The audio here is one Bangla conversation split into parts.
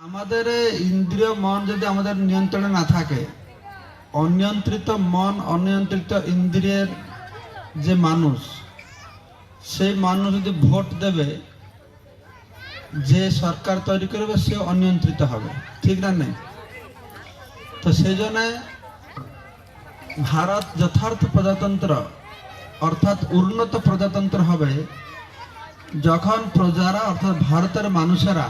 আমাদের ইন্দ্রিয় মন যদি আমাদের নিয়ন্ত্রণে না থাকে, অনিয়ন্ত্রিত মন অনিয়ন্ত্রিত ইন্দ্রিয়ের যে মানুষ, সেই মানুষ যদি ভোট দেবে, যে সরকার তৈরি করবে সে অনিয়ন্ত্রিত হবে, ঠিক না নেই? তো সেই জন্য ভারত যথার্থ প্রজাতন্ত্র অর্থাৎ উন্নত প্রজাতন্ত্র হবে যখন প্রজারা অর্থাৎ ভারতের মানুষেরা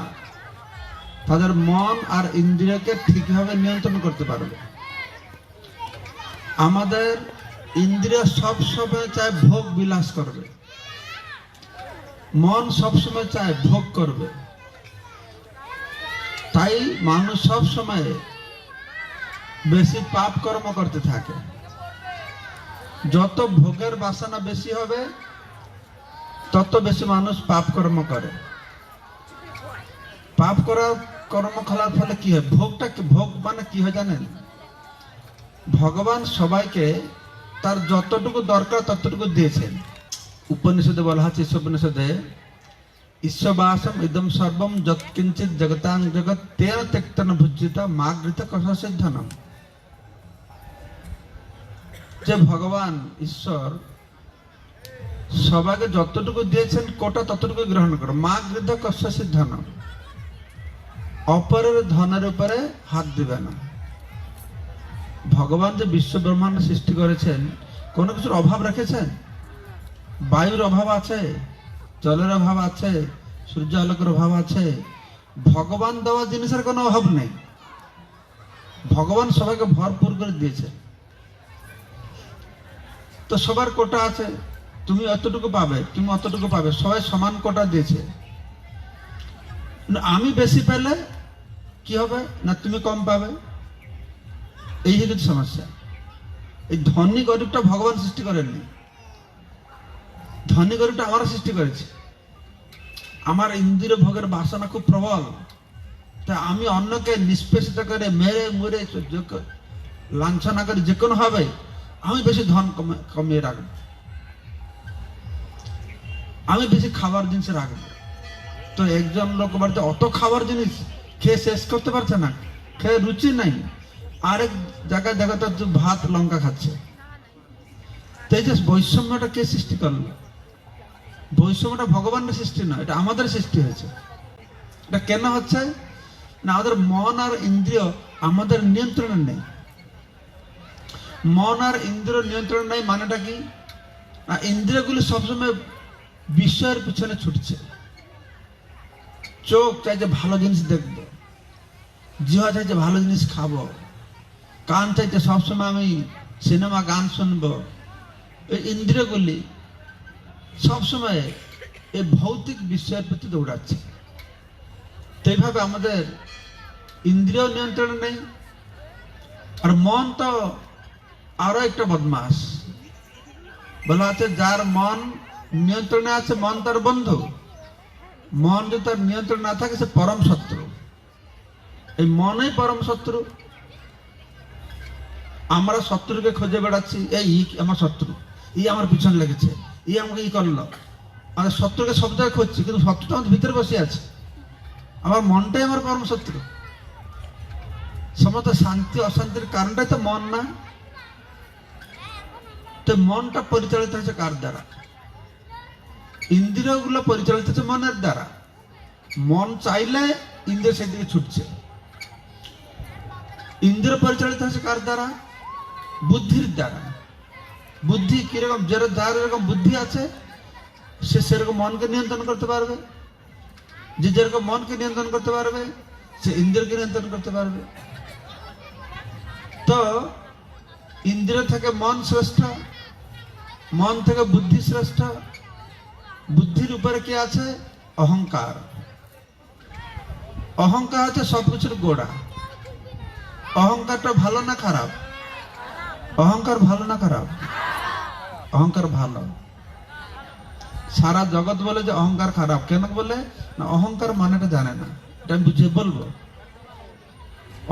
তাদের মন আর ইন্দ্রিয়কে ঠিকভাবে নিয়ন্ত্রণ করতে পারবে। আমাদের ইন্দ্রিয় সবসময় চায় ভোগ বিলাস করবে, মন সবসময় চায় ভোগ করবে। তাই মানুষ সব সময় বেশি পাপ কর্ম করতে থাকে। যত ভোগের বাসনা বেশি হবে তত বেশি মানুষ পাপ কর্ম করে। পাপ করার কর্ম করার ফলে কি হয়? ভোগ মানে কি হয় জানেন? ভগবান সবাইকে তার যতটুকু দরকার ততটুকু দিয়েছেন। উপনিষদে বলা হচ্ছে, উপনিষদে ঈশ্ববাসম ইদম সর্বম যৎকিঞ্চিৎ জগতাং জগৎ তেন তেক্তন ভুজ্যিতা মাগৃত কষাসিদ্ধনম। যে ভগবান ঈশ্বর সবাইকে যতটুকু দিয়েছেন কোটা ততটুকু গ্রহণ করো, মাগৃত কষাসিদ্ধনম। অপরের ধনের উপরে হাত দিবে না। ভগবান যে বিশ্ব ব্রহ্মাণ্ড সৃষ্টি করেছেন, কোনো কিছুর অভাব রেখেছেন? বায়ুর অভাব আছে, জলের অভাব আছে, সূর্য আলোকের অভাব আছে। ভগবান দেওয়া জিনিসের কোনো অভাব নেই। ভগবান সবাইকে ভরপুর করে দিয়েছে। তো সবার কোটা আছে, তুমি অতটুকু পাবে, তুমি অতটুকু পাবে, সবাই সমান কোটা দিয়েছে। আমি বেশি পেলে কি হবে না, তুমি কম পাবে। এই হচ্ছে সমস্যা। এই ধনী গরিবটা ভগবান সৃষ্টি করেননি, ধনী গরিবটা আমরা সৃষ্টি করেছি। আমার ইন্দ্রিয় ভোগের বাসনা খুব প্রবল, তাই আমি অন্যকে নিষ্পেষিত করে মেরে মুরে লাঞ্ছনা করে যে কোনো ভাবে আমি বেশি ধন কমিয়ে রাখবো, আমি বেশি খাবার জিনিস রাখবো। তো একজন লোক বাড়িতে অত খাবার জিনিস খেয়ে শেষ করতে পারছে না, খেয়ে রুচি নাই, আরেক জায়গায় দেখা যাচ্ছে ভাত লঙ্কা খাচ্ছে। তো এই যে বৈষম্যটা কে সৃষ্টি করলো? বৈষম্যটা ভগবানের সৃষ্টি নয়, এটা আমাদের সৃষ্টি হয়েছে। এটা কেন হচ্ছে না, আমাদের মন আর ইন্দ্রিয় আমাদের নিয়ন্ত্রণে নেই। মন আর ইন্দ্রিয় নিয়ন্ত্রণ নেই মানেটা কি না, ইন্দ্রিয়গুলি সবসময় বিষয়ের পিছনে ছুটছে। চোখ চাইছে ভালো জিনিস দেখবো, জিহ্বা চাইছে ভালো জিনিস খাবো, কান চাইছে সবসময় আমি সিনেমা গান শুনবো। এই ইন্দ্রিয়গুলি সবসময় এই ভৌতিক বিষয়ের প্রতি দৌড়াচ্ছে। তো এইভাবে আমাদের ইন্দ্রিয় নিয়ন্ত্রণ নেই। আর মন তো আরো একটা বদমাস। বলা আছে যার মন নিয়ন্ত্রণে আছে মন তার বন্ধু, মন যদি তার নিয়ন্ত্রণ না থাকে সে পরম শত্রু। এই মনই পরম শত্রু। আমরা শত্রুকে খুঁজে বেড়াচ্ছি, এই আমার শত্রু, ই আমার পিছনে লেগেছে, ই আমাকে ই করলো। আমাদের শত্রুকে সব জায়গায় খুঁজছি, কিন্তু শত্রুটা আমাদের ভিতরে বসে আছে। আমার মনটাই আমার পরম শত্রু। সমস্ত শান্তি অশান্তির কারণটাই তো মন না। তো মনটা পরিচালিত হচ্ছে কার দ্বারা? ইন্দ্রিয় গুলো পরিচালিত হচ্ছে মনের দ্বারা। মন চাইলে ইন্দ্রিয় সেদিকে ছুটছে। ইন্দ্রিয় পরিচালিত হচ্ছে কার দ্বারা? বুদ্ধির দ্বারা। বুদ্ধি কিরকম? যার যেরকম বুদ্ধি আছে সে সেরকম মনকে নিয়ন্ত্রণ করতে পারবে। যে যেরকম মনকে নিয়ন্ত্রণ করতে পারবে সে ইন্দ্রিয়কে নিয়ন্ত্রণ করতে পারবে। তো ইন্দ্রিয় থেকে মন শ্রেষ্ঠ, মন থেকে বুদ্ধি শ্রেষ্ঠ। বুদ্ধির উপরে কি আছে? অহংকার। অহংকার হচ্ছে সবকিছুর গোড়া। অহংকারটা ভালো না খারাপ? অহংকার ভালো না খারাপ? অহংকার ভালো। সারা জগৎ বলে যে অহংকার খারাপ। কেন বলে না, অহংকার মানেটা জানে না। এটা আমি বুঝিয়ে বলবো।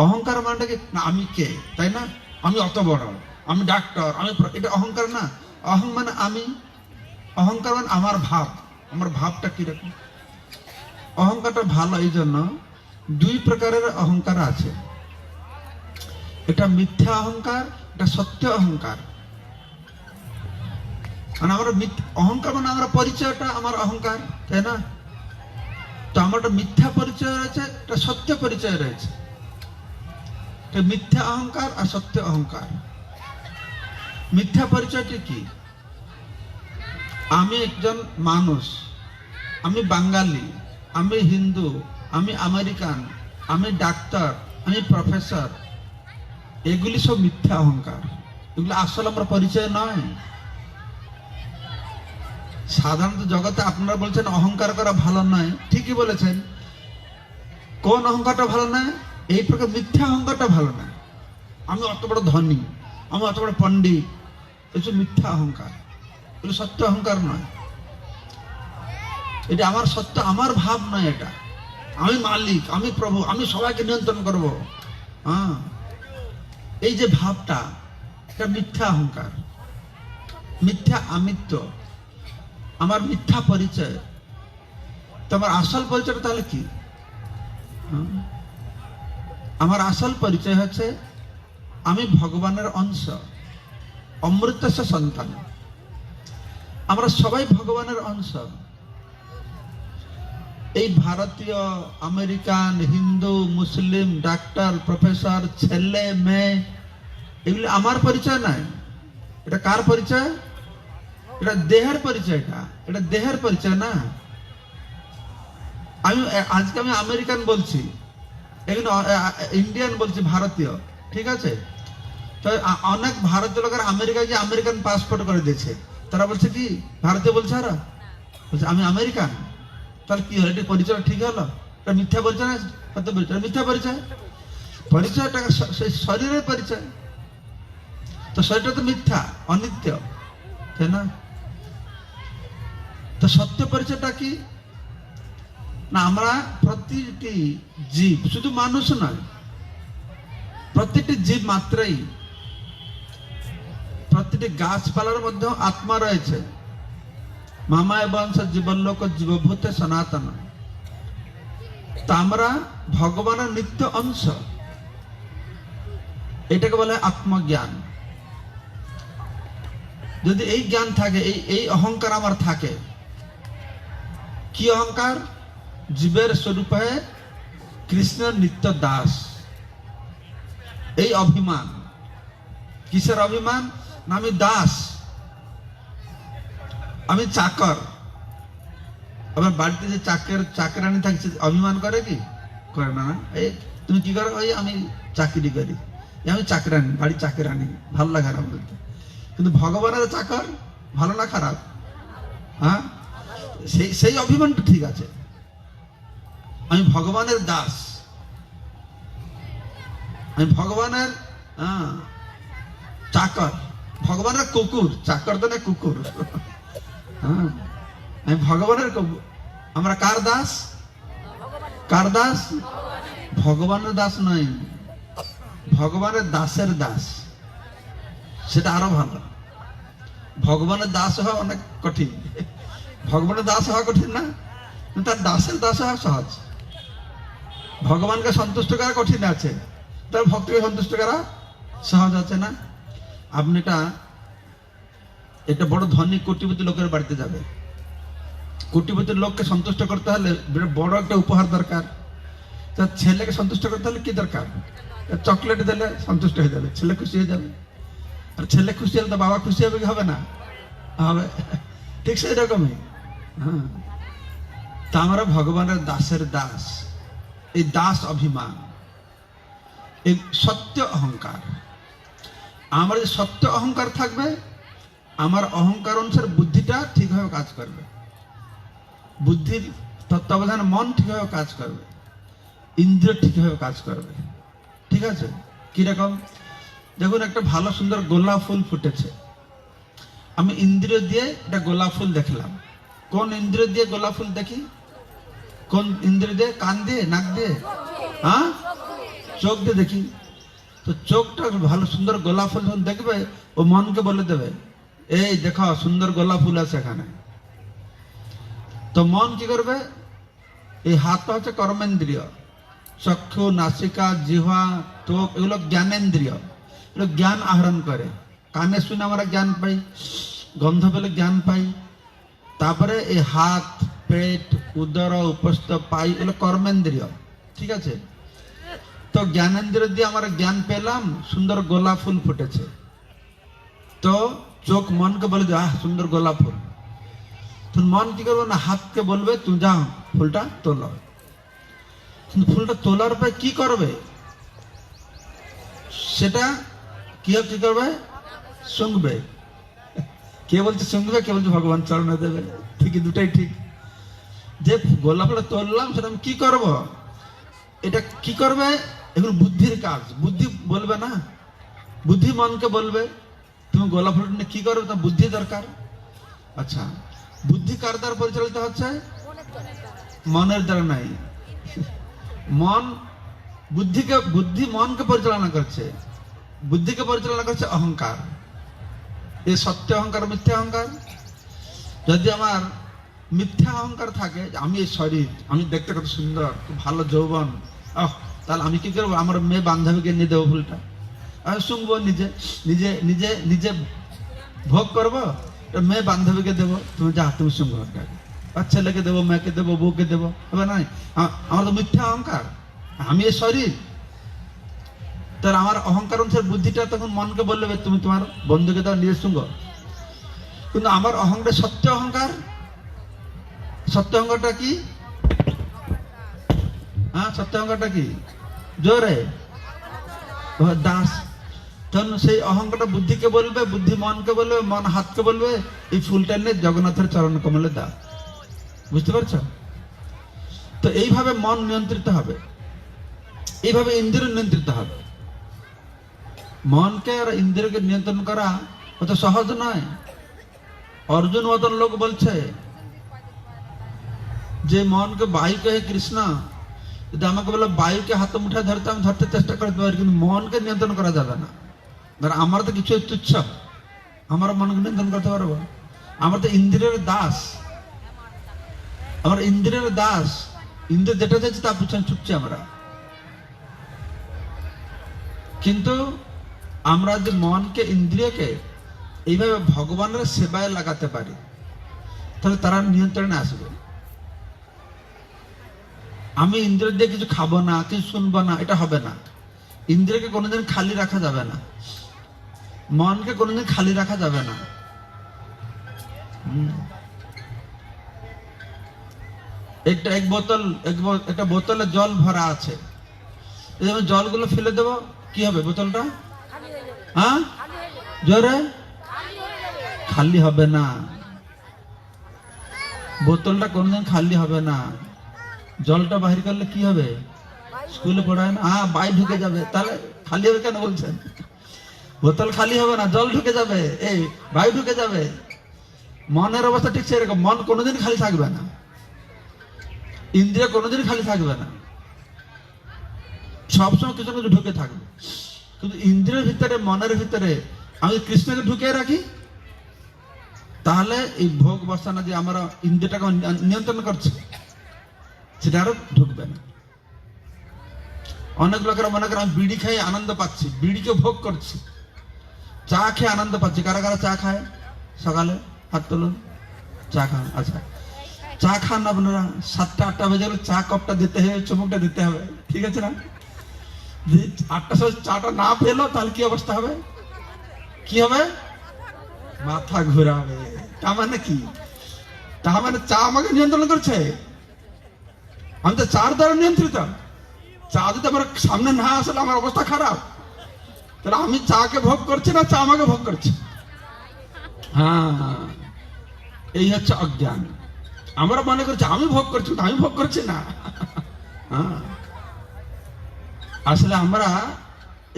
অহংকার মানেটা কি না, আমি কে, তাই না? আমি অত বড়, আমি ডাক্তার, আমি, এটা অহংকার না। অহং মানে আমি, অহংকার মানে আমার ভাব। আমার ভাবটা কিরকম? অহংকারটা ভালো এই জন্য দুই প্রকারের অহংকার আছে, এটা মিথ্যা অহংকার, এটা সত্য অহংকার। মানে আমরা অহংকার মানে আমরা পরিচয়টা আমার অহংকার, তাই না? তো আমার একটা মিথ্যা পরিচয় রয়েছে, একটা সত্য পরিচয় রয়েছে। মিথ্যা অহংকার আর সত্য অহংকার। মিথ্যা পরিচয়টি কি? আমি একজন মানুষ, আমি বাঙালি, আমি হিন্দু, আমি আমেরিকান, আমি ডাক্তার, আমি প্রফেসর, এগুলি সব মিথ্যা অহংকার। এগুলো আসলে আমার পরিচয় নয়। সাধারণত জগতে আপনারা বলছেন অহংকার করা ভালো নয়, ঠিকই বলেছেন। কোন অহংকারটা ভালো নয়? এই প্রকার মিথ্যা অহংকারটা ভালো নয়। আমি অত বড় ধনী, আমি অত বড় পণ্ডিত, এসব মিথ্যা অহংকার, এগুলো সত্য অহংকার নয়। এটা আমার সত্য, আমার ভাব নয়। এটা আমি মালিক, আমি প্রভু, আমি সবাইকে নিয়ন্ত্রণ করব। হ্যাঁ, এই যে ভাবটা, এটা মিথ্যা অহংকার, মিথ্যা আমিত্ব, আমার মিথ্যা পরিচয়। তোমার আসল পরিচয়টা তাহলে কি? আমার আসল পরিচয় হচ্ছে আমি ভগবানের অংশ, অমৃতস্য সন্তান। আমরা সবাই ভগবানের অংশ। এই ভারতীয়, আমেরিকান, হিন্দু, মুসলিম, ডাক্তার, প্রফেসর, ছেলে মেয়ে, এগুলি আমার পরিচয় নয়। এটা কার পরিচয়? এটা দেহের পরিচয়টা, এটা দেহের পরিচয় না। আজকে আমি আমেরিকান বলছি, এগুলো ইন্ডিয়ান বলছি, ভারতীয়, ঠিক আছে? তো অনেক ভারতীয় লোকের আমেরিকায় গিয়ে আমেরিকান পাসপোর্ট করে দিয়েছে। তারা বলছে কি ভারতীয় বলছে, আর বলছে আমি আমেরিকান। তাহলে কি হলো? এটা পরিচয় ঠিক হলো? এটা মিথ্যা পরিচয় না? মিথ্যা পরিচয়। পরিচয়টা সেই শরীরের পরিচয়, তো শরীরটা তো মিথ্যা, অনিত্য, তাই না? তো সত্য পরিচয়টা কি না? আমরা প্রতিটি জীব, শুধু মানুষ নয়, প্রতিটি জীব মাত্রই, প্রতিটি গাছপালার মধ্যে আত্মা রয়েছে। মামায় বংশ জীবলোক জীবভূতে সনাতন। তা আমরা ভগবানের নিত্য অংশ, এটাকে বলে আত্মজ্ঞান। যদি এই জ্ঞান থাকে, এই অহংকার আমার থাকে, কি অহংকার? জীবের স্বরূপ হয়ে কৃষ্ণের নিত্য দাস। এই অভিমান, কিসের অভিমান? না আমি দাস, আমি চাকর। আমার বাড়িতে যে চাকরানি থাকছে, অভিমান করে কি? করে না? এই তুমি কি করো? ওই আমি চাকরি করি, আমি চাকরানি, বাড়ি চাকরানি, ভালো লাগে না বলতে। কিন্তু ভগবানের চাকর, ভালো না খারাপ? হ্যাঁ, সেই অভিমানটা ঠিক আছে। আমি ভগবানের দাস, আমি ভগবানের চাকর, ভগবানের কুকুর। চাকর তো না, কুকুর। হ্যাঁ, আমি ভগবানের কুকুর। আমরা কার দাস? কার দাস? ভগবানের দাস নয়, ভগবানের দাসের দাস। সেটা আরো ভালো। ভগবানের দাস হওয়া অনেক কঠিন। ভগবানের দাস হওয়া কঠিন না, তার দাসের দাস হওয়া সহজ। ভগবানকে সন্তুষ্ট করা কঠিন আছে, তার ভক্তকে সন্তুষ্ট করা সহজ আছে না? আপনি এটা বড় ধনী কোটিপতি লোকের বাড়িতে যাবে, কোটিপতি লোককে সন্তুষ্ট করতে হলে বড় একটা উপহার দরকার। তার ছেলেকে সন্তুষ্ট করতে হলে কি দরকার? চকলেট দিলে সন্তুষ্ট হয়ে যাবে, ছেলে খুশি হয়ে যাবে। আর ছেলে খুশি হলে তো বাবা খুশি হবে কি হবে না? হবে। ঠিক সেই রকমই। হ্যাঁ, তা আমরা ভগবানের দাসের দাস। এই দাস অভিমান, এই সত্য অহংকার। আমার যে সত্য অহংকার থাকবে, আমার অহংকার অনুসারে বুদ্ধিটা ঠিকভাবে কাজ করবে, বুদ্ধির তত্ত্বাবধানে মন ঠিকভাবে কাজ করবে, ইন্দ্রিয় ঠিকভাবে কাজ করবে। ঠিক আছে? কিরকম? দেখুন, একটা ভালো সুন্দর গোলাপ ফুল ফুটেছে, আমি ইন্দ্রিয় দিয়ে একটা গোলাপ ফুল দেখলাম। কোন ইন্দ্রিয় দিয়ে গোলাপ ফুল দেখি? কোন ইন্দ্রিয় দিয়ে? কান দিয়ে, নাক দিয়ে? হ্যাঁ, চোখ দিয়ে দেখি। তো চোখটা ভালো সুন্দর গোলাপ ফুল যখন দেখবে, ও মনকে বলে দেবে, এই দেখো সুন্দর গোলাপ ফুল আছে এখানে। তো মন কি করবে? এই হাতটা হচ্ছে কর্মেন্দ্রিয়, চক্ষু, নাসিকা, জিহ্বা, ত্বক, এগুলো জ্ঞানেন্দ্রিয়, এগুলো জ্ঞান আহরণ করে। কানে শুনে আমরা জ্ঞান পাই, গন্ধ পেলে জ্ঞান পাই। তারপরে এই হাত, পেট, উদর, উপস্থ, পাই, এগুলো কর্মেন্দ্রিয়। ঠিক আছে, তো জ্ঞানেন্দ্রিয় দিয়ে আমরা জ্ঞান পেলাম, সুন্দর গোলাপ ফুল ফুটেছে, তো চোখ মনকে বলে যে আহ সুন্দর গোলাপ ফুল। তুমি মন কি করবে না, হাতকে বলবে তুমি যাও ফুলটা তোলো। কিন্তু ফুলটা তোলার পর কি করবে, সেটা কি করবে, শুনবে। কে বলছে শুনবে, কে বলছে ভগবান চরণে দেবে। ঠিকই, দুটাই ঠিক। যে গোলাপ ফুলটা তুললাম সেটা আমি কি করব, এটা কি করবে, এগুলো বুদ্ধির কাজ। বুদ্ধি বলবে না, বুদ্ধি মনকে বলবে তুমি গোলাপ ফুলটা নিয়ে কি করবে, তা বুদ্ধি দরকার। আচ্ছা, বুদ্ধি কার দ্বারা পরিচালিত হচ্ছে, মনের দ্বারা নাই। মন বুদ্ধি মনকে পরিচালনা করছে, বুদ্ধিকে পরিচালনা করছে অহংকার। এই সত্য অহংকার, মিথ্যা অহংকার। যদি আমার মিথ্যা অহংকার থাকে, আমি এই শরীর, আমি দেখতে কত সুন্দর, খুব ভালো যৌবন, তাহলে আমি কি করবো, আমার মেয়ে বান্ধবীকে নিয়ে দেবো ফুলটা, আমি শুনবো, নিজে নিজে নিজে নিজে ভোগ করবো, মেয়ে বান্ধবীকে দেবো, তুমি যা তুমি শুনবো, আর ছেলেকে দেবো, মেয়েকে দেবো, বউকে দেবো, হবে না? আমার তো মিথ্যা অহংকার, আমি এই শরীর। তাহলে আমার অহংকার অনুসারে বুদ্ধিটা তখন মনকে বলবে তুমি তোমার বন্ধুকে দাও, নিজে শুনবো। কিন্তু আমার অহংকার সত্য অহংকার। সত্য অহংকারটা কি? হ্যাঁ, সত্য অহংকারটা কি? জোরে দাস। তখন সেই অহংকারটা বুদ্ধিকে বলবে, বুদ্ধি মনকে বলবে, মন হাতকে বলবে এই ফুলটা নিয়ে জগন্নাথের চরণ কমলে দাও। বুঝতে পারছো? তো এইভাবে মন নিয়ন্ত্রিত হবে, এইভাবে ইন্দ্রিয় নিয়ন্ত্রিত হবে। মনকে আর ইন্দ্রিয়কে নিয়ন্ত্রণ করা অত সহজ নয়। অর্জুন মতন লোক বলছে যে মনকে বায়ু কে কৃষ্ণ, যদি আমাকে বলে বায়ুকে হাত মুঠায় ধরতে, আমি ধরতে চেষ্টা করতে পারি, কিন্তু মনকে নিয়ন্ত্রণ করা যাবে না। ধর আমার তো কিছু তুচ্ছ, আমার মনকে নিয়ন্ত্রণ করতে পারবো? আমার তো ইন্দ্রিয়ের দাস, আমার ইন্দ্রিয়ের দাস। ইন্দ্র যেটা চাইছে তার পিছনে ছুটছি আমরা। কিন্তু আমরা যে মনকে, ইন্দ্রিয়কে এইভাবে ভগবানের সেবায় লাগাতে পারি, তাহলে তারা নিয়ন্ত্রণে আসবে। আমি ইন্দ্রিয় দিয়ে কিছু খাবো না, কিছু শুনবো না, এটা হবে না। ইন্দ্রিয়কে কোনোদিন খালি রাখা যাবে না, মনকে কোনোদিন খালি রাখা যাবে না। একটা বোতলে জল ভরা আছে, জলগুলো ফেলে দেবো, কি হবে বোতলটা? হ্যাঁ, জোরে খালি হবে না। বোতলটা কোনদিন খালি হবে না। জলটা বাহির করলে কি হবে? স্কুলে পড়ায় না, বাই ঢুকে যাবে। তাহলে খালি হবে কেন বলছেন? বোতল খালি হবে না, জল ঢুকে যাবে, এই বায়ু ঢুকে যাবে। মনের অবস্থা ঠিক সেরকম, মন কোনোদিন খালি থাকবে না, ইন্দ্রিয় কোনোদিন খালি থাকবে না, সবসময় কিছু কিছু ঢুকে থাকবে। কিন্তু ইন্দ্রিয়ের ভিতরে, মনের ভিতরে আমি কৃষ্ণকে ঢুকিয়ে রাখি, তাহলে এই ভোগ বাসনা যে আমরা ইন্দ্রিয়টাকে নিয়ন্ত্রণ করছে, সেটা আরো ঢুকবে না। অনেক লোকেরা মনে করে আমি বিড়ি খেয়ে আনন্দ পাচ্ছি, বিড়িকে ভোগ করছি। চা খেয়ে আনন্দ পাচ্ছি। কারা কারা চা খায় সকালে? হাত তুলুন। চা খান? আচ্ছা, চা খান আপনারা? 7টা 8টা বেজে গেলে চা কপটা দিতে হবে, চুমুকটা দিতে হবে, ঠিক আছে না? 8টার সময় চাটা না পেলো তাহলে কি অবস্থা হবে? কি হবে? মাথা ঘুরাবে। তার মানে কি? তার মানে চা আমাকে নিয়ন্ত্রণ করছে, আমি তো চার দ্বারা নিয়ন্ত্রিত। চা যদি আমার সামনে না আসলে আমার অবস্থা খারাপ। তাহলে আমি চাকে ভোগ করছি না, চা আমাকে ভোগ করছে? হ্যাঁ, এই হচ্ছে অজ্ঞান। আমরা মনে করছি আমি ভোগ করছি, আমি ভোগ করছি না। হ্যাঁ, আসলে আমরা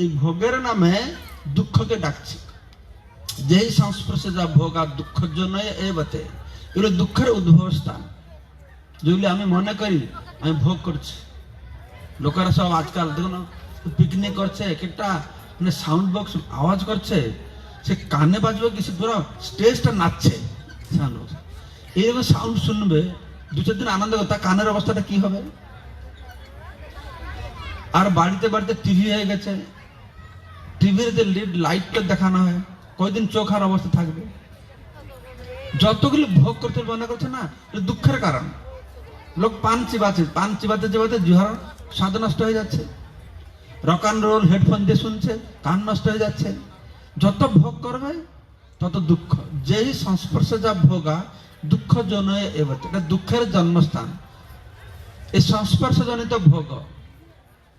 এই ভোগের নামে দুঃখকে ডাকছি। যেই সংস্পর্শে যা ভোগ আর দুঃখের জন্য এ বটে, এগুলো দুঃখের উদ্ভব স্থান, যেগুলি আমি মনে করি আমি ভোগ করছি। লোকেরা সব আজকাল দেখুন পিকনিক করছে, একটা মানে সাউন্ড বক্স আওয়াজ করছে, সে কানে বাজবে কি, পুরো স্টেজটা নাচছে সাউন্ড বক্স। এইরকম সাউন্ড শুনবে 2-4 দিন আনন্দ হবে, তার কানের অবস্থাটা কি হবে? আর বাড়িতে বাড়িতে টিভি হয়ে গেছে, টিভির যে লাইটটা দেখানো হয়, কয়দিন চোখ আর অবস্থা থাকবে। যতগুলো ভোগ করতে মনে করছে না, দুঃখের কারণ। লোক পান চিবাতে চিবাতে জিহ্বার স্বাদ নষ্ট হয়ে যাচ্ছে, রক অ্যান্ড রোল হেডফোন দিয়ে শুনছে, কান নষ্ট হয়ে যাচ্ছে। যত ভোগ করবে তত দুঃখ। যেই সংস্পর্শে যা ভোগা দুঃখ জন্মে এবার, এটা দুঃখের জন্মস্থান। এই সংস্পর্শজনিত ভোগ,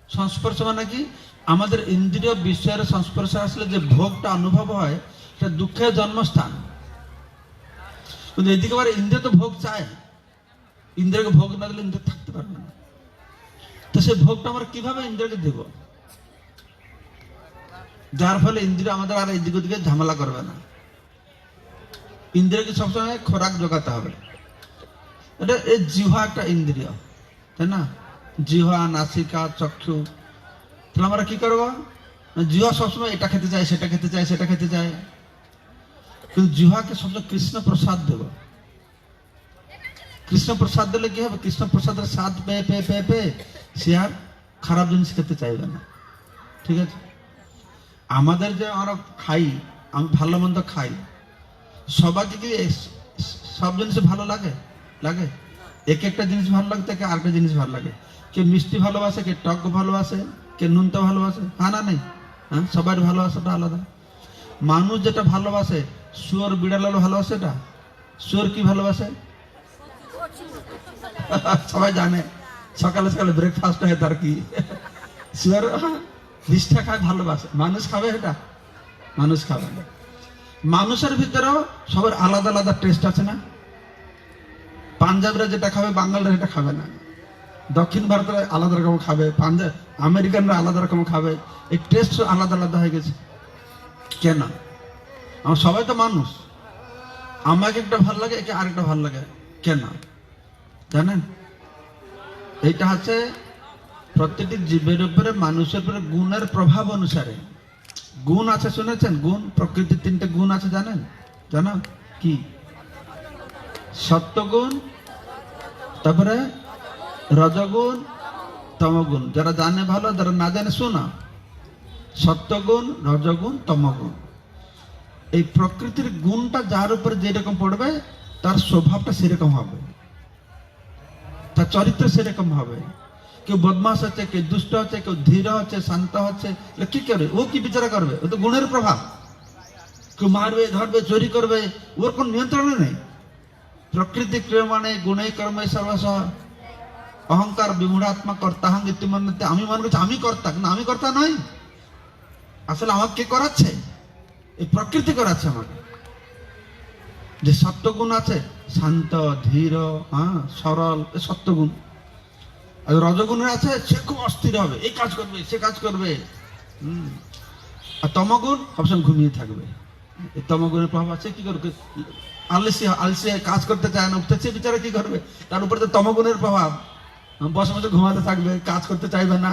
সংস্পর্শ মানে কি, আমাদের ইন্দ্রিয় বিষয়ের সংস্পর্শে আসলে যে ভোগটা অনুভব হয়, সেটা দুঃখের জন্মস্থান। কিন্তু এদিকে আবার ইন্দ্রিয় তো ভোগ চায়, ইন্দ্রিয়কে ভোগ না দিলে ইন্দ্রিয় থাকতে পারবে না। তো সেই ভোগটা আমরা কিভাবে ইন্দ্রিয়কে দেব, যার ফলে ইন্দ্রিয় আমাদের আর এদিক ওদিকে ঝামেলা করবে না। ইন্দ্রিয়কে সবসময় খোরাক জোগাতে হবে। এটা এই জিহ্বা একটা ইন্দ্রিয়, তাই না? জিহ্বা, নাসিকা, চক্ষু। তাহলে আমরা কি করবো? জিহ্বা সবসময় এটা খেতে চায়, সেটা খেতে চায়, সেটা খেতে চায়। কিন্তু জিহ্বাকে সবসময় কৃষ্ণ প্রসাদ দেব। কৃষ্ণ প্রসাদ দিলে কি হবে? কৃষ্ণ প্রসাদের স্বাদ পেয়ে পেয়ে পেয়ে পেয়ে সে আর খারাপ জিনিস খেতে চাইবে না। ঠিক আছে? আমাদের যে আমরা খাই, আমি ভালো মন্দ খাই, সবাইকে কি সব জিনিস ভালো লাগে? লাগে? এক একটা জিনিস ভালো লাগে, তাকে আরেকটা জিনিস ভালো লাগে। কে মিষ্টি ভালোবাসে, কে টক ভালোবাসে, কে নুনটা ভালোবাসে। হ্যাঁ না নেই? হ্যাঁ, সবার ভালোবাসাটা আলাদা। মানুষ যেটা ভালোবাসে, শুয়োর বিড়ালও ভালোবাসে। এটা শুয়োর কি ভালোবাসে সবাই জানে। সকালে সকালে ব্রেকফাস্ট হয় তার কি, শুয়োর বিষ্ঠা খায়, ভালোবাসে। মানুষ খাবে এটা? মানুষ খাবে না। মানুষের ভিতরেও সবার আলাদা আলাদা টেস্ট আছে না? পাঞ্জাবরা যেটা খাবে বাঙালিরা সেটা খাবে না, দক্ষিণ ভারতের আলাদা রকম খাবে, পাঞ্জাব আমেরিকানরা আলাদা রকম খাবে। এই টেস্ট আলাদা আলাদা হয়ে গেছে। কেন? আমার সবাই তো মানুষ, আমাকে একটা ভালো লাগে, একে আরেকটা ভালো লাগে। কেন জানেন? এইটা হচ্ছে প্রত্যেকটি জীবের উপরে, মানুষের উপরে গুণের প্রভাব অনুসারে। গুণ আছে, শুনেছেন? গুণ, প্রকৃতির 3টে গুণ আছে, জানেন? জানো কি? সত্যগুণ, তারপরে রজগুণ, তমগুণ। যারা জানে ভালো, যারা না জানে শোনা। সত্যগুণ, রজগুণ, তমগুণ। এই প্রকৃতির গুণটা যার উপরে যেরকম পড়বে, তার স্বভাবটা সেরকম হবে, তার চরিত্র সেরকম হবে। কেউ বদমাস হচ্ছে, কেউ দুষ্ট হচ্ছে, কেউ ধীর হচ্ছে, শান্ত হচ্ছে, কি করবে? ও কি বিচারা করবে? ও তো গুণের প্রভাব। কেউ মারবে, ধরবে, চুরি করবে, ওর কোন নিয়ন্ত্রণ নেই। প্রকৃতি ক্রিয়মাণে গুণে কর্মে সর্বশ অহংকার বিমূঢ়াত্মা কর্তাহং ইতিমন্যতে। আমি মনে করছি আমি কর্তা, না, আমি কর্তা নই। আসলে আমাকে কে করাচ্ছে? এই প্রকৃতি করাচ্ছে আমাকে। যে সত্যগুণ আছে, শান্ত, ধীর, সরল, সত্যগুণ। আর রজগুণের আছে, সে খুব অস্থির হবে, এই কাজ করবে, সে কাজ করবে। আর তমগুণ সবসময় ঘুমিয়ে থাকবে। এই তমগুণের প্রভাব আছে। কি করবে? আলসে কাজ করতে চায় না, উঠতেছে বিচারে, কি করবে? তার উপরে তো তমগুণের প্রভাব। বসে বসে ঘুমাতে থাকবে, কাজ করতে চাইবে না।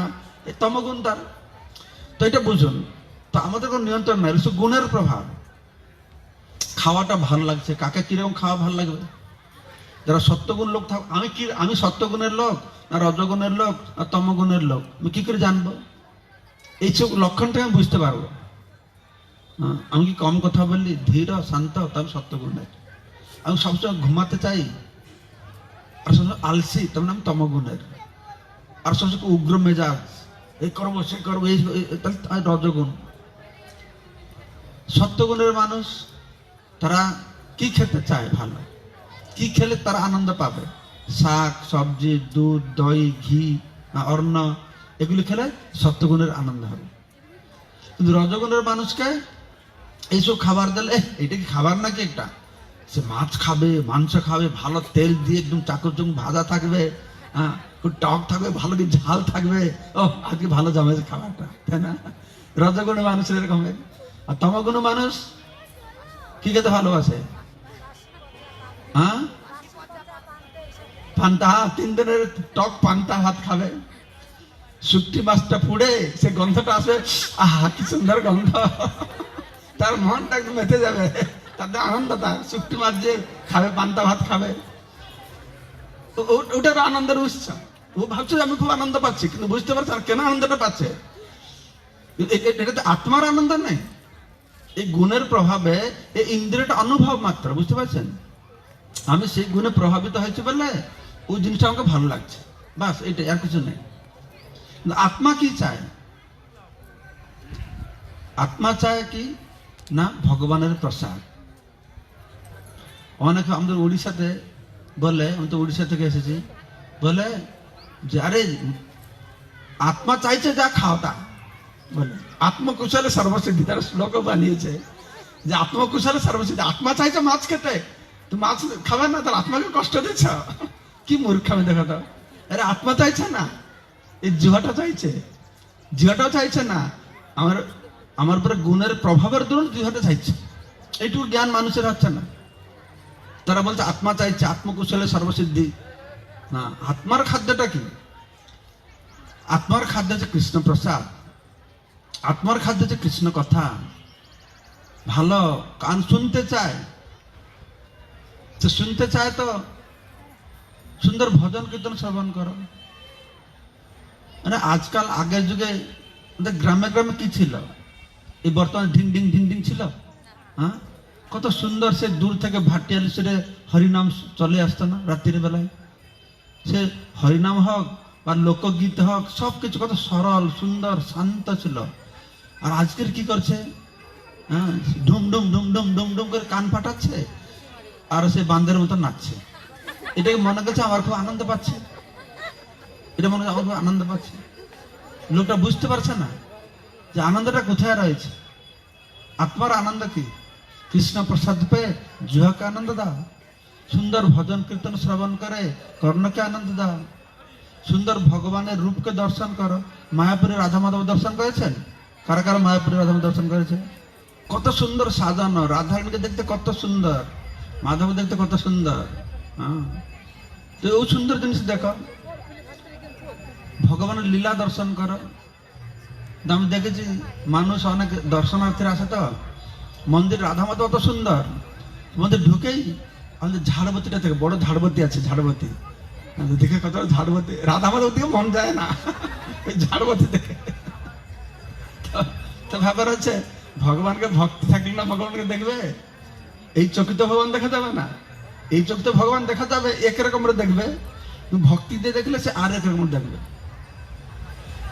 এই তমগুণ তার। তো এটা বুঝুন, তো আমাদের কোনো নিয়ন্ত্রণ নাই, শুধু গুণের প্রভাব। খাওয়াটা ভালো লাগছে, কাকে কিরকম খাওয়া ভালো লাগবে? যারা সত্যগুণ লোক থাক, আমি সত্যগুণের লোক না রজগুণের লোক না তমগুণের লোক, আমি কি করে জানবো? এই সব লক্ষণটা আমি বুঝতে পারবো। আমি কি কম কথা বললি, ধীর শান্ত, তাহলে সত্যগুণের। আমি সবসময় ঘুমাতে চাই আর সবসময় আলসি, তার মানে আমি তমগুণের। আর সবসময় উগ্র মেজাজ, এই করবো সে করবো, তাহলে রজগুণ। সত্যগুণের মানুষ, তারা কি খেতে চায়? ভালো। কি খেলে তারা আনন্দ পাবে? শাক, সবজি, দুধ, দই, ঘি, অন্ন, এগুলি খেলে সত্যগুণের আনন্দ হবে। কিন্তু রজগুণের মানুষকে এইসব খাবার দিলে, এটা কি খাবার নাকি? একটা সে মাছ খাবে, মাংস খাবে, ভালো তেল দিয়ে একদম চাকরচুক ভাজা থাকবে, খুব টক থাকবে, ভালো কি ঝাল থাকবে, ও আজকে ভালো জমেছে খাবারটা, তাই না? রজগুণের মানুষের এরকম। আর তমগুণ মানুষ কি খেতে ভালোবাসে? পান্তা, 3 দিনের টক পান্তা ভাত খাবে। শুক্তি মাছটা পুড়ে সে গন্ধটা আসবে, আহা কি সুন্দর গন্ধ, তার মনটা একদম মেতে যাবে, তাদের আনন্দ। তার শুক্তি মাছ যে খাবে, পান্তা ভাত খাবে, ওটার আনন্দের উৎস। ও ভাবছে যে আমি খুব আনন্দ পাচ্ছি, কিন্তু বুঝতে পারছে আর কেন আনন্দটা পাচ্ছে। এটা তো আত্মার আনন্দ নেই, এই গুণের প্রভাবে এই ইন্দ্রিয়টা অনুভব মাত্র, বুঝতে পারছেন? আমি সেই গুণে প্রভাবিত হয়েছে বলে ওই জিনিসটা আমাকে ভালো লাগছে, বাস এটা, আর কিছু নেই। আত্মা কি চায়? আত্মা চায় কি না ভগবানের প্রসাদ। অনেকে আমাদের উড়িষ্যাতে বলে, আমি তো উড়িষ্যা থেকে এসেছি, বলে যে আরে আত্মা চাইছে যা খাওয়াটা, বলে আত্মকুশলে সর্বসিদ্ধি, তারা শ্লোক বানিয়েছে যে আত্মকুশলে সর্বসিদ্ধি। আত্মা চাইছে মাছ খেতে, তো মাছ খাবে না, তার আত্মাকে কষ্ট দিচ্ছ, কি মূর্খামি দেখা দাও। আরে আত্মা চাইছে না, এই জিহ্বাটা চাইছে, জিহ্বাটাও চাইছে না। আমার আমার উপরে গুণের প্রভাবের দরুন জিহ্বাটা চাইছে, এইটুকু জ্ঞান মানুষের হচ্ছে না। তারা বলছে আত্মা চাইছে, আত্মকুশলে সর্বসিদ্ধি। না, আত্মার খাদ্যটা কি? আত্মার খাদ্য হচ্ছে কৃষ্ণ প্রসাদ, আত্মার খাদ্য হচ্ছে কৃষ্ণ কথা। ভালো কান শুনতে চায়, তো শুনতে চায় তো সুন্দর ভজন কীর্তন শ্রবণ করো। মানে আজকাল আগের যুগে গ্রামে গ্রামে কি ছিল, এই বর্তমানে ঢিং ঢিং ঢিং ঢিং ছিল? হ্যাঁ, কত সুন্দর সে দূর থেকে ভাটিয়ালি সেরে হরিনাম চলে আসতো না রাত্রির বেলায়? সে হরিনাম হোক বা লোকগীত হোক, সব কিছু কত সরল সুন্দর শান্ত ছিল। আর আজকের কি করছে? হ্যাঁ, ডুম ডুম ডুম ডুম ডুম ডুম করে কান ফাটাচ্ছে আর সে বান্দের মতো নাচছে। এটাকে মনে করছে আমার খুব আনন্দ পাচ্ছে, এটা মনে হচ্ছে আমার খুব আনন্দ পাচ্ছে। লোকটা বুঝতে পারছে না যে আনন্দটা কোথায় রয়েছে। আত্মার আনন্দ কি? কৃষ্ণ প্রসাদ পেয়ে জিহ্বাকে আনন্দ দাও, সুন্দর ভজন কীর্তন শ্রবণ করে কর্ণকে আনন্দ দাও, সুন্দর ভগবানের রূপকে দর্শন করো। মায়াপুরের রাধা মাধব দর্শন করেছেন? কারা কারা মায়াপুরের রাধা মাধব দর্শন করেছে? কত সুন্দর সাজানো, রাধারানীকে দেখতে কত সুন্দর, মাধব দেখতে কত সুন্দর। হ্যাঁ, তো ও সুন্দর জিনিস দেখো, ভগবানের লীলা দর্শন করো। আমি দেখেছি মানুষ অনেক দর্শনার্থীরা আসে, তো মন্দির রাধা মাধব অত সুন্দর, মন্দির ঢুকেই আমাদের ঝাড়বতীটা থেকে, বড় ঝাড়বতী আছে, ঝাড়বতী দেখে কত ঝাড়বতী, রাধা মাধব দিকে মন যায় না, ওই ঝাড়বতী দেখে। তো ব্যাপার হচ্ছে ভগবানকে ভক্তি থাকলে না ভগবানকে দেখবে, এই চোখে তো ভগবান দেখা যাবে না, এই চোখ তো ভগবান দেখা যাবে একরকম দেখবে, ভক্তি দিয়ে দেখলে সে আর একরকম দেখবে।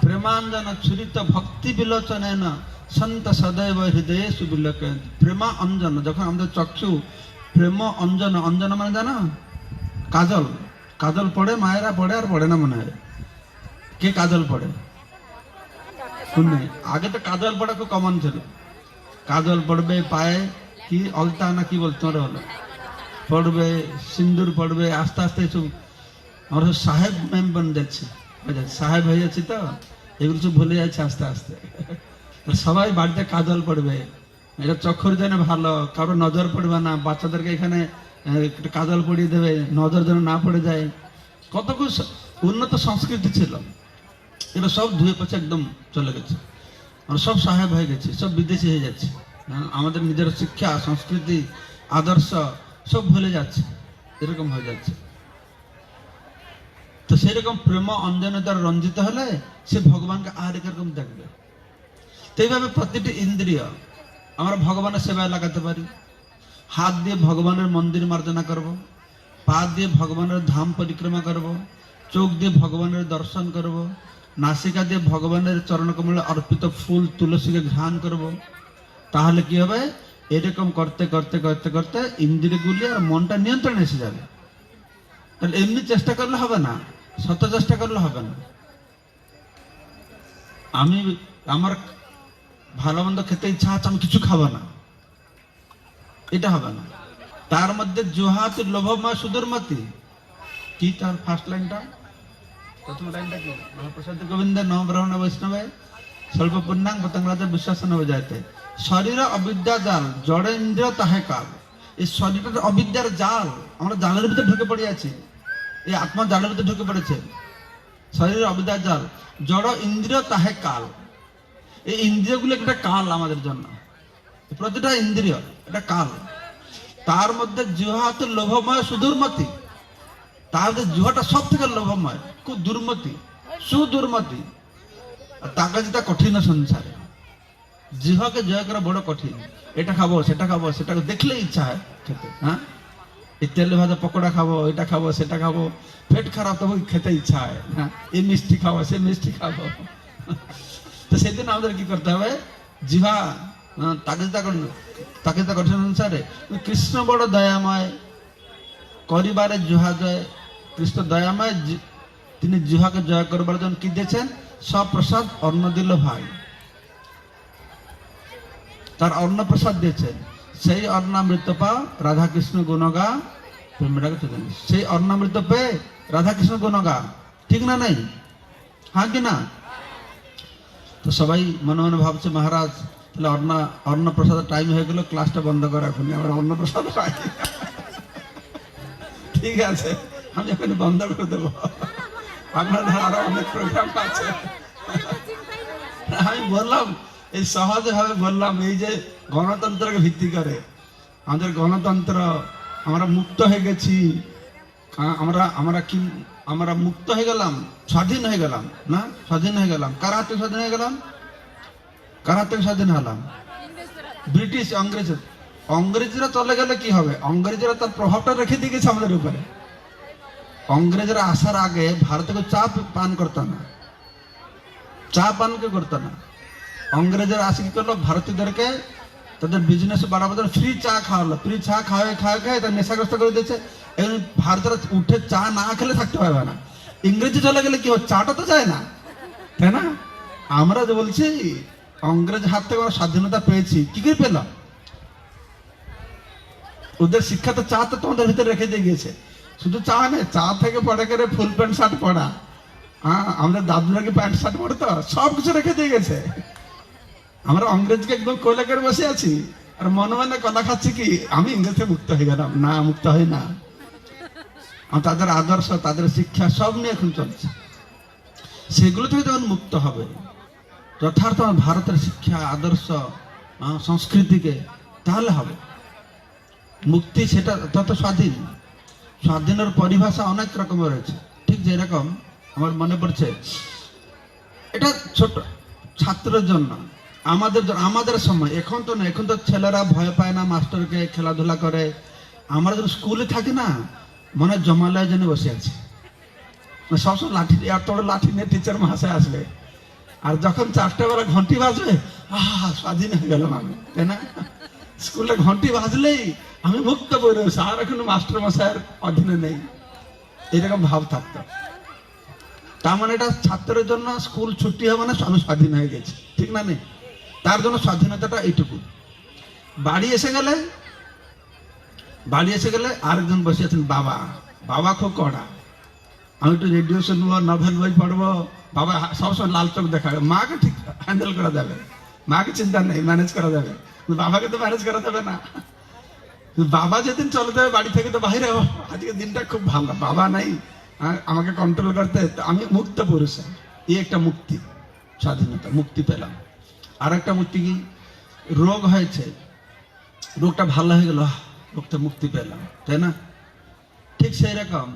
প্রেমাঞ্জন ছুরিত ভক্তি বিলোচনে না সন্ত সদৈব হৃদয়ে সুবিলোক। প্রেমা অঞ্জন, যখন আমাদের চক্ষু প্রেম অঞ্জন, অঞ্জন মানে জানো কাজল, কাজল পড়ে, মায়েরা পড়ে আর পড়ে না মনে হয়। কে কাজল পড়ে? আগে তো কাজল পড়া খুব কমন ছিল, কাজল পড়বে পায়ে, কি অলতা না কি বলতো হলো, পড়বে সিন্দুর পড়বে, আস্তে আস্তে সব আমরা সাহেব ম্যাম বন যাচ্ছে, সাহেব হয়ে যাচ্ছি, তো এগুলো সব ভুলে যাচ্ছে আস্তে আস্তে। সবাই বাড়িতে কাজল পড়বে, এটা চক্ষুর জন্য ভালো, কারো নজর পড়বে না, বাচ্চাদেরকে এখানে কাজল পড়িয়ে দেবে, নজর যেন না পড়ে যায়। কত উন্নত সংস্কৃতি ছিল, এটা সব ধুয়ে পচে একদম চলে গেছে। আমরা সব সাহেব হয়ে গেছি, সব বিদেশি হয়ে যাচ্ছে। আমাদের নিজের শিক্ষা সংস্কৃতি আদর্শ সব ভুলে যাচ্ছে, এরকম হয়ে যাচ্ছে। তো সেরকম প্রেম অঞ্জনে দ্বারা রঞ্জিত হলে সে ভগবানকে আর এরকম দেখবে। তো এইভাবে প্রতিটি ইন্দ্রিয় আমরা ভগবানের সেবায় লাগাতে পারি। হাত দিয়ে ভগবানের মন্দির মার্জনা করব, পা দিয়ে ভগবানের ধাম পরিক্রমা করব, চোখ দিয়ে ভগবানের দর্শন করব, নাসিকা দিয়ে ভগবানের চরণকমলে অর্পিত ফুল তুলসীকে ঘ্রাণ করব। তাহলে কি হবে? এরকম করতে করতে করতে করতে ইন্দ্রিয়গুলি আর মনটা নিয়ন্ত্রণে এসে যাবে। তাহলে এমনি চেষ্টা করলে হবে না, শত চেষ্টা করলে হবে না। আমি আমার ভালো মন্দ খেতে ইচ্ছা আছে, আমি কিছু খাবো না, এটা হবে না। তার মধ্যে জুহাত লোভময় সুদূরমতি, কি তার ফার্স্ট লাইনটা, প্রথম লাইনটা কি? মহাপ্রসাদ গোবিন্দ নম ব্রাহ্মণ বৈষ্ণবে স্বল্প পুণ্যাং পতঙ্গরাজা বিশ্বাসন হয়ে যাইতে। শরীর অবিদ্যা জাল, জড় ইন্দ্রিয় তাহে কাল। এই শরীরটা অবিদ্যার জাল, আমরা জালের ভিতরে ঢুকে পড়ে আছি, এই আত্মা জালের ভিতরে ঢুকে পড়েছে। শরীরের অবিদ্যার জাল, জড় ইন্দ্রিয় তাহে কাল। এই ইন্দ্রিয়গুলো একটা কাল আমাদের জন্য, প্রতিটা ইন্দ্রিয় এটা কাল। তার মধ্যে জিহ্বা লোভময় সুদূরমতি, তাহলে জুয়াটা সব থেকে লোভময়, খুব দুর্মতি, সুদুর্মতি, আর তার কাছে তা কঠিন সংসারে। জিহ্বাকে জয় করা বড় কঠিন। এটা খাবো, সেটা খাবো, সেটা দেখলে ইচ্ছা হয় খেতে। হ্যাঁ, এই তেলে ভাজা পকোড়া খাবো, এটা খাবো, সেটা খাবো, পেট খারাপ তবে খেতে ইচ্ছা হয়। হ্যাঁ, এই মিষ্টি খাবো, সে মিষ্টি খাবো। তো সেদিন আমাদের কি করতে হবে? জিহ্বা তাকে কঠিন অনুসারে। কৃষ্ণ বড় দয়াময়, করিবারে জুহা জয়। কৃষ্ণ দয়াময়, তিনি জিহ্বাকে জয় করবার জন্য কি দিয়েছেন? সব প্রসাদ অন্ন দিল ভাই, তার অন্ন প্রসাদ দিয়েছেন। সেই অন্নামৃত পা রাধা কৃষ্ণ গুণগা, সেই অন্নামৃত পেয়ে রাধা কৃষ্ণ গুণগা, ঠিক না? নেই? হ্যাঁ কি না? তো সবাই মনে মনে ভাবছে মহারাজ তাহলে অন্ন প্রসাদের টাইম হয়ে গেল, ক্লাসটা বন্ধ করে এখন আবার অন্ন প্রসাদ পাই। ঠিক আছে, আমি এখন বন্ধ করে দেবো, আপনাদের আরো অনেক প্রোগ্রাম আছে। আমি বললাম, এই সহজে ভাবে বললাম, এই যে গণতন্ত্রকে ভিত্তি করে আমাদের গণতন্ত্র, আমরা মুক্ত হয়ে গেছি, আমরা মুক্ত হয়ে গেলাম, স্বাধীন হয়ে গেলাম না? স্বাধীন হয়ে গেলাম। কার হাতে স্বাধীন হয়ে গেলাম? কার হাতে স্বাধীন হলাম? ব্রিটিশ, অংরেজরা চলে গেলে কি হবে? অংরেজরা তার প্রভাবটা রেখে দিয়ে গেছে আমাদের উপরে। অংরেজরা আসার আগে ভারতে চা পান করতো না, চা পান কে করতো না। অংরেজরা আসে কি করলো? ভারতীয়দেরকে তাদের বিজনেস বাড়াবার জন্য ফ্রি চা খাওয়ালো। ফ্রি চা খাওয়ায় তার নেশাগ্রস্ত করে দিয়েছে। এবং ভারতের উঠে চা না খেলে থাকতে পারবে না। ইংরেজি চলে গেলে কি হয়? চাটা তো যায় না, তাই না? আমরা যে বলছি অংরেজ হাত থেকে আমরা স্বাধীনতা পেয়েছি, কি করে পেলাম? ওদের শিক্ষা তো চা তো তোমাদের ভিতরে রেখে দিয়ে গিয়েছে। শুধু চা নেই, চা থেকে পড়ে করে ফুল প্যান্ট শার্ট পরা, হ্যাঁ, আমাদের দাদুরা কি প্যান্ট শার্ট পরতো? সব কিছু রেখে দিয়ে গেছে। আমরা অংরেজকে একদম কোলে করে বসে আছি আর মনে মনে কথা খাচ্ছি কি আমি ইংরেজ থেকে মুক্ত হয়ে গেলাম। না, মুক্ত হয় না। তাদের আদর্শ, তাদের শিক্ষা সব নিয়ে এখন চলছে। সেগুলো থেকে যখন মুক্ত হবে, যথার্থ ভারতের শিক্ষা, আদর্শ, সংস্কৃতিকে, তাহলে হবে মুক্তি। সেটা তত স্বাধীন। স্বাধীনের পরিভাষা অনেক রকমের রয়েছে। ঠিক যেরকম আমার মনে পড়ছে, এটা ছোট ছাত্রের জন্য, আমাদের সময়, এখন তো না, এখন তো ছেলেরা ভয় পায় না মাস্টারকে, খেলাধুলা করে। আমরা যখন স্কুলে থাকি না, মনে জমালয়ের জন্য বসে আছি, সবসময় লাঠি, এত বড় লাঠি নিয়ে টিচার মহাশয় আসবে, আর যখন 4টে বেলা ঘন্টি বাজবে, স্বাধীন হয়ে গেলাম আমি, তাই না? স্কুলে ঘন্টি বাজলেই আমি মুক্ত পরিবেশ, আর এখন মাস্টার মশাইয়ের অধীনে নেই, এরকম ভাব থাকতো। তার মানে এটা ছাত্রের জন্য স্কুল ছুটি হবে না, আমি স্বাধীন হয়ে গেছি, ঠিক না? নেই, তার জন্য স্বাধীনতাটা এইটুকু। বাড়ি এসে গেলে আরেকজন বসে আছেন বাবা খুব কড়া। আমি একটু রেডিও শুনবো, নভেল বই পড়বো, বাবা সবসময় লাল চোখ দেখাবে। মাকে ঠিক হ্যান্ডেল করা যাবে, মাকে চিন্তা নেই, ম্যানেজ করা যাবে, বাবাকে তো ম্যানেজ করা যাবে না। বাবা যেদিন চলে যাবে বাড়ি থেকে, তো বাইরে আজকে দিনটা খুব ভালো, বাবা নাই আমাকে কন্ট্রোল করতে, আমি মুক্ত পুরুষ। এই একটা মুক্তি, স্বাধীনতা, মুক্তি পেলাম। আর একটা মুক্তি কি? রোগ হয়েছে, রোগটা ভালো হয়ে গেল, রোগটা মুক্তি পেলাম, তাই না? ঠিক সেই রকম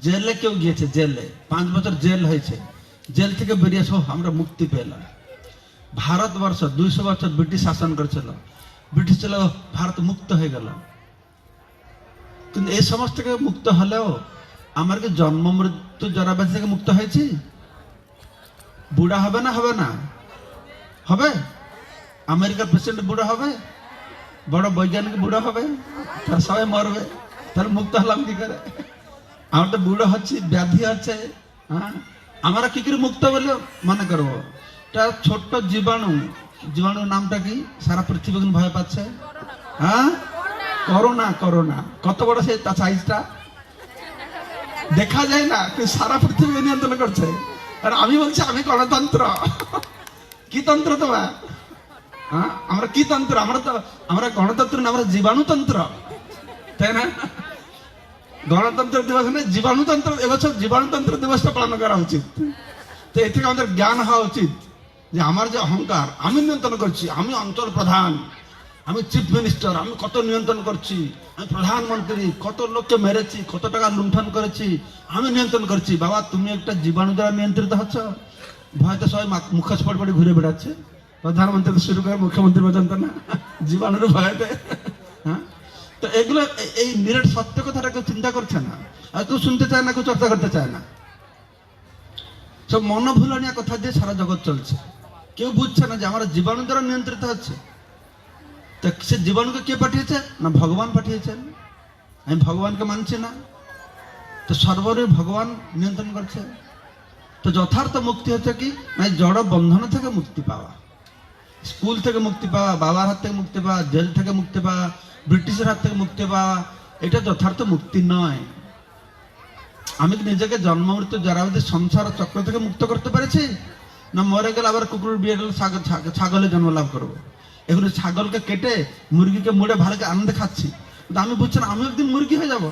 জেলে কেউ গিয়েছে, জেলে 5 বছর জেল হয়েছে, জেল থেকে বেরিয়ে এসো, আমরা মুক্তি পেলাম। ভারতবর্ষ 200 বছর ব্রিটিশ শাসন করেছিল, ব্রিটিশ ছিল, ভারত মুক্ত হয়ে গেল। কিন্তু এই সমস্ত থেকে মুক্ত হলেও আমার কি জন্ম মৃত্যু জরাব্যাধি থেকে মুক্ত হয়েছি? বুড়া হবে না? হবে না? হবে। আমেরিকার প্রেসিডেন্ট বুড়া হবে, বড় বৈজ্ঞানিক বুড়া হবে, তার সবাই মরবে, তাহলে মুক্ত হলাম কি করে? আমরা তো বুড়ো হচ্ছি, ব্যাধি হচ্ছে, হ্যাঁ, আমরা কি করে মুক্ত বলে মনে করবো? এটা ছোট্ট জীবাণু নামটা কি সারা পৃথিবী ভয় পাচ্ছে? হ্যাঁ, করোনা। কত বড় সে তার সাইজটা দেখা যায় না, কিন্তু সারা পৃথিবী নিয়ন্ত্রণ করছে। আর আমি বলছি আমি গণতন্ত্র। কি তন্ত্র তোমার? হ্যাঁ, আমরা কি তন্ত্র? আমরা গণতন্ত্র না, আমরা জীবাণুতন্ত্র, তাই না? গণতন্ত্র দিবস নেই, জীবাণুতন্ত্র। এবছর জীবাণুতন্ত্র দিবসটা পালন করা উচিত। তো এ থেকে আমাদের জ্ঞান হওয়া উচিত যে আমার যে অহংকার, আমি নিয়ন্ত্রণ করছি, আমি অঞ্চল প্রধান, আমি চিফ মিনিস্টার, আমি কত নিয়ন্ত্রণ করছি, আমি প্রধানমন্ত্রী, কত লোককে মেরেছি, কত টাকা লুণ্ঠন করেছি, আমি নিয়ন্ত্রণ করছি। বাবা, তুমি একটা জীবাণু দ্বারা নিয়ন্ত্রিত হচ্ছ। ভয়তে সবাই মুখোশ পড়ে পড়ে ঘুরে বেড়াচ্ছে, প্রধানমন্ত্রী থেকে শুরু করে মুখ্যমন্ত্রী পর্যন্ত না, জীবাণুর ভয়তে। হ্যাঁ, তো এগুলো, এই নিরেট সত্য কথাটা কেউ চিন্তা করছে না, আর কেউ শুনতে চায় না, কেউ চর্চা করতে চায় না। সব মনোভুলনীয় কথা দিয়ে সারা জগৎ চলছে। কেউ বুঝছে না যে আমরা জীবাণু দ্বারা নিয়ন্ত্রিত হচ্ছে। তো সে জীবাণুকে কে পাঠিয়েছে? না ভগবান পাঠিয়েছেন। আমি ভগবানকে মানছি না, তো সর্বরে ভগবান নিয়ন্ত্রণ করছে। তো যথার্থ মুক্তি হচ্ছে কি না, জড় বন্ধন থেকে মুক্তি পাওয়া, স্কুল থেকে মুক্তি পাওয়া, বাবার হাত থেকে মুক্তি পাওয়া, জেল থেকে মুক্তি পাওয়া, ব্রিটিশের হাত থেকে মুক্তি পাওয়া, এটা যথার্থ মুক্তি নয়। আমি কি নিজেকে জন্ম মৃত্যু জরাবধি সংসার চক্র থেকে মুক্ত করতে পেরেছি? না মরে গেলে আবার কুকুর বিয়ে গেলে ছাগলে জন্ম লাভ করবো। এগুলো ছাগলকে কেটে মুরগিকে মুড়ে ভালো আনন্দে খাচ্ছি, কিন্তু আমি বুঝছি না আমি একদিন মুরগি হয়ে যাব।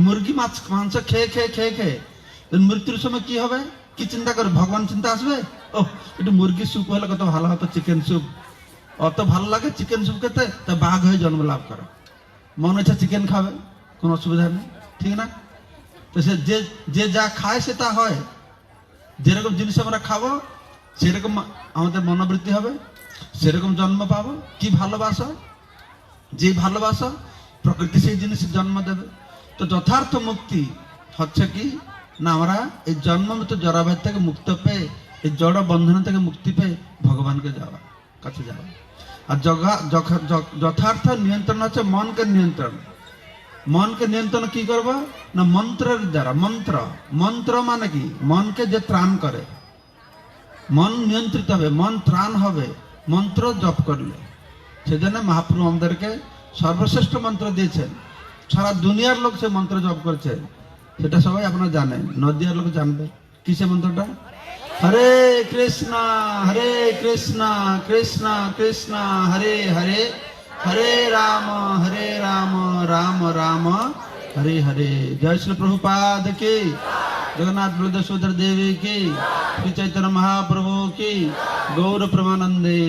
মুরগি মাংস খেয়ে খেয়ে খেয়ে খেয়ে মৃত্যুর সময় কি হবে, কি চিন্তা করে? ভগবান চিন্তা আসবে, ও একটু মুরগির স্যুপ হলে কত ভালো হতো, চিকেন স্যুপ অত ভালো লাগে চিকেন স্যুপ খেতে, তা বাঘ হয়ে জন্ম লাভ করো, মনে হচ্ছে চিকেন খাবে, কোনো অসুবিধা নেই, ঠিক না? তো সে যে যা খায় সে তা হয়। যেরকম জিনিস আমরা খাবো সেরকম আমাদের মনোবৃত্তি হবে, সেরকম জন্ম পাবো। কি ভালোবাসা, যে ভালোবাসা প্রকৃতি সেই জিনিসের জন্ম দেবে। তো যথার্থ মুক্তি হচ্ছে কি না, আমরা এই জন্ম মৃত্যু জরাবাদ থেকে মুক্ত পেয়ে, এই জড় বন্ধন থেকে মুক্তি পেয়ে ভগবানকে যাওয়া, কাছে যাওয়া। আর যথার্থ নিয়ন্ত্রণ হচ্ছে মনকে নিয়ন্ত্রণ। মনকে নিয়ন্ত্রণ কি করব না, মন্ত্রের দ্বারা। মন্ত্র, মন্ত্র মানে কি? মনকে যে ত্রাণ করে। মন নিয়ন্ত্রিত হবে, মন ত্রাণ হবে মন্ত্র জপ করলে। সেজন্য মহাপ্রভু আমাদেরকে সর্বশ্রেষ্ঠ মন্ত্র দিয়েছেন। সারা দুনিয়ার লোক সে মন্ত্র জপ করছে, সেটা সবাই আপনারা জানেন, নদিয়ার লোক জানবে। কিসে মন্ত্রটা? হরে কৃষ্ণ কৃষ্ণ কৃষ্ণ হরে হরে, হরে রাম রাম রাম হরে হরে। জয় শ্রী प्रभुपाद की, जगन्नाथ बलदेव सुभद्रा देवी की, श्री चैतन्य महाप्रभु की, गौर प्रेमानंदे।